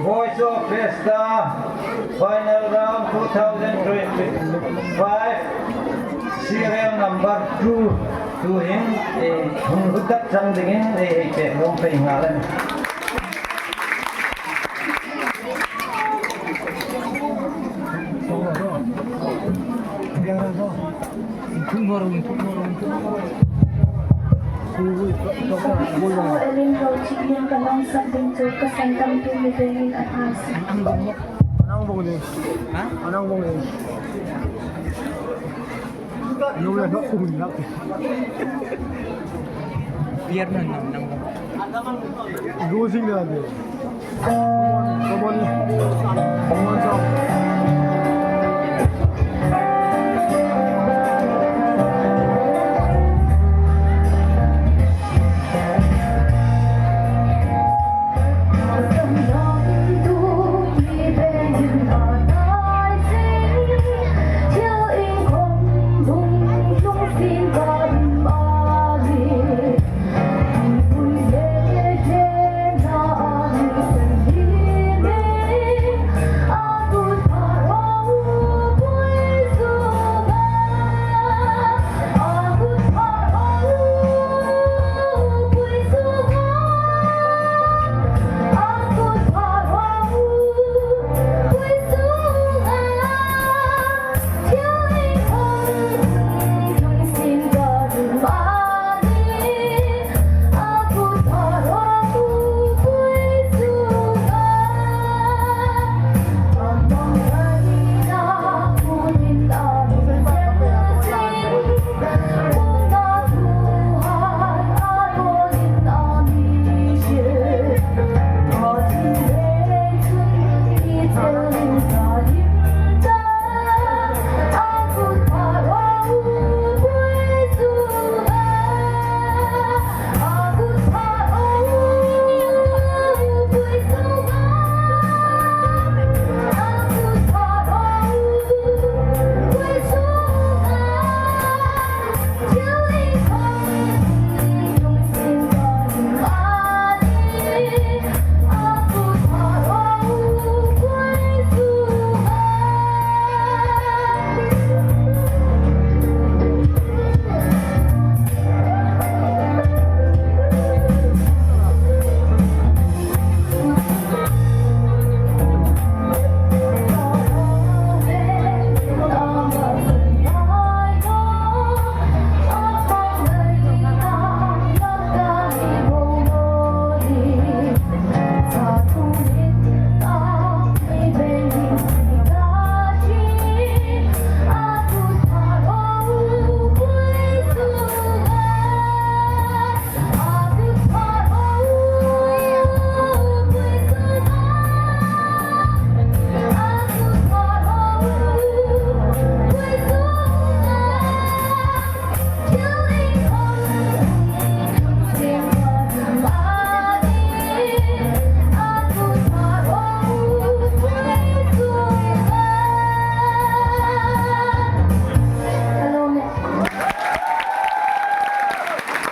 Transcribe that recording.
Voice of Fiesta, final round 2025, serial number 2, tuhin, hudat sang dingin, mong pahingalan. Elyn yang kanang SANDAMTU ke SANDAMTU VENGIN atas. Anong bong ni? Ha? Anong bong ni? Yung na kuminak. Biar na nang. Gusing na din.